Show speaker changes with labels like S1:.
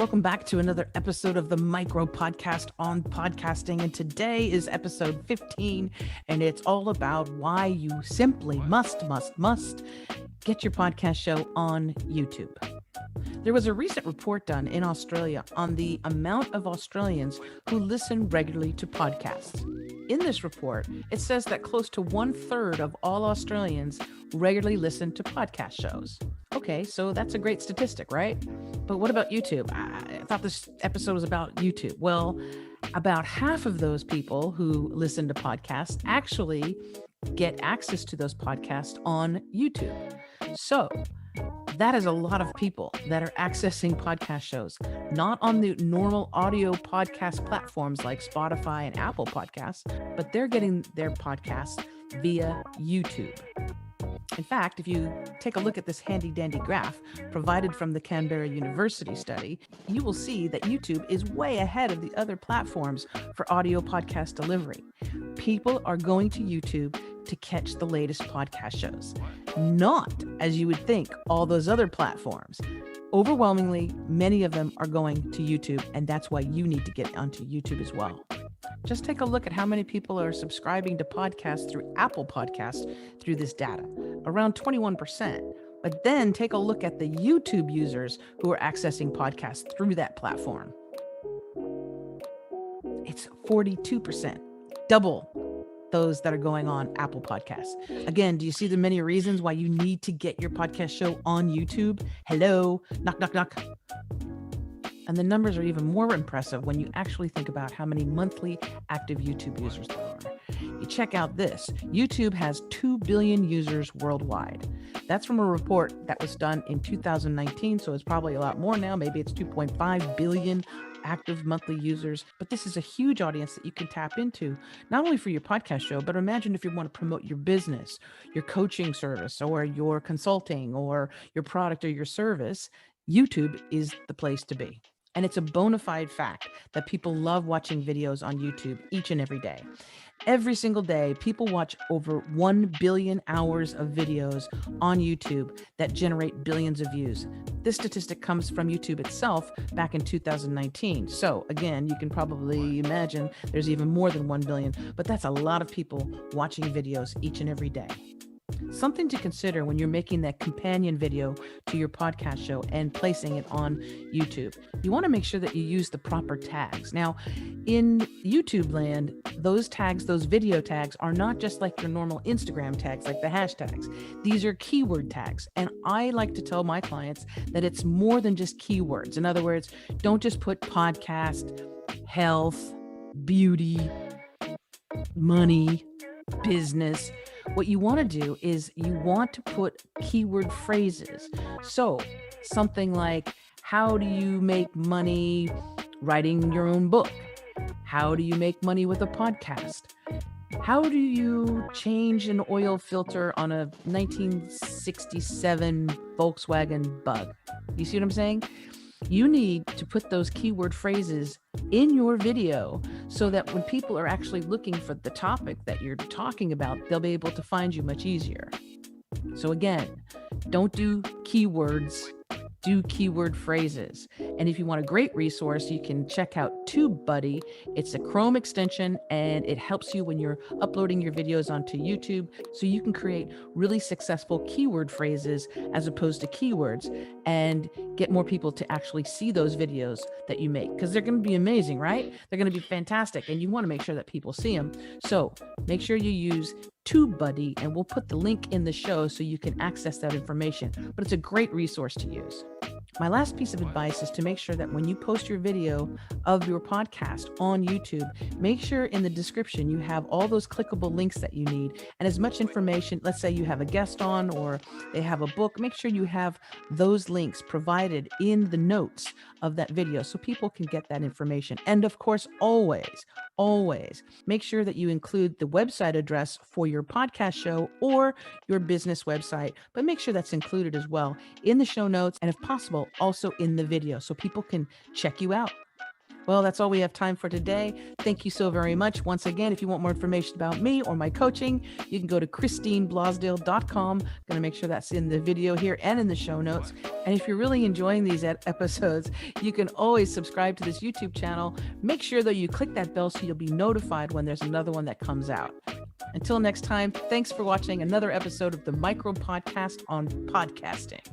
S1: Welcome back to another episode of the Micro Podcast on podcasting. And today is episode 15, and it's all about why you simply must get your podcast show on YouTube. There was a recent report done in Australia on the amount of Australians who listen regularly to podcasts. In this report, it says that close to 1/3 of all Australians regularly listen to podcast shows. Okay, so that's a great statistic, right? But what about YouTube? I thought this episode was about YouTube. Well, about half of those people who listen to podcasts actually get access to those podcasts on YouTube. So that is a lot of people that are accessing podcast shows, not on the normal audio podcast platforms like Spotify and Apple Podcasts, but they're getting their podcasts via YouTube. In fact, if you take a look at this handy dandy graph provided from the Canberra University study, you will see that YouTube is way ahead of the other platforms for audio podcast delivery. People are going to YouTube to catch the latest podcast shows, not, as you would think, all those other platforms. Overwhelmingly, many of them are going to YouTube, and that's why you need to get onto YouTube as well. Just take a look at how many people are subscribing to podcasts through Apple Podcasts through this data, around 21%. But then take a look at the YouTube users who are accessing podcasts through that platform. It's 42%, double those that are going on Apple Podcasts. Again, do you see the many reasons why you need to get your podcast show on YouTube? Hello, knock, knock, knock. And the numbers are even more impressive when you actually think about how many monthly active YouTube users there are. You check out this. YouTube has 2 billion users worldwide. That's from a report that was done in 2019, so it's probably a lot more now. Maybe it's 2.5 billion active monthly users. But this is a huge audience that you can tap into, not only for your podcast show, but imagine if you want to promote your business, your coaching service, or your consulting, or your product or your service. YouTube is the place to be. And it's a bona fide fact that people love watching videos on YouTube each and every day. Every single day, people watch over 1 billion hours of videos on YouTube that generate billions of views. This statistic comes from YouTube itself back in 2019. So again, you can probably imagine there's even more than 1 billion, but that's a lot of people watching videos each and every day. Something to consider when you're making that companion video to your podcast show and placing it on YouTube. You want to make sure that you use the proper tags. Now, in YouTube land, those tags, those video tags, are not just like your normal Instagram tags, like the hashtags. These are keyword tags. And I like to tell my clients that it's more than just keywords. In other words, don't just put podcast, health, beauty, money, business. What you want to do is you want to put keyword phrases. So something like, how do you make money writing your own book? How do you make money with a podcast? How do you change an oil filter on a 1967 Volkswagen Bug? You see what I'm saying? You need to put those keyword phrases in your video so that when people are actually looking for the topic that you're talking about, they'll be able to find you much easier. So again, don't do keywords, do keyword phrases. And if you want a great resource, you can check out TubeBuddy. It's a Chrome extension, and it helps you when you're uploading your videos onto YouTube, so you can create really successful keyword phrases as opposed to keywords and get more people to actually see those videos that you make, because they're going to be amazing, right? They're going to be fantastic, and you want to make sure that people see them. So make sure you use TubeBuddy, and we'll put the link in the show so you can access that information. But it's a great resource to use. My last piece of advice is to make sure that when you post your video of your podcast on YouTube, make sure in the description you have all those clickable links that you need and as much information. Let's say you have a guest on or they have a book, make sure you have those links provided in the notes of that video so people can get that information. And of course, always make sure that you include the website address for your podcast show or your business website, but make sure that's included as well in the show notes and if possible, also in the video so people can check you out. Well, that's all we have time for today. Thank you so very much. Once again, if you want more information about me or my coaching, you can go to christineblosdale.com. Going to make sure that's in the video here and in the show notes. And if you're really enjoying these episodes, you can always subscribe to this YouTube channel. Make sure that you click that bell so you'll be notified when there's another one that comes out. Until next time, thanks for watching another episode of the Micro Podcast on podcasting.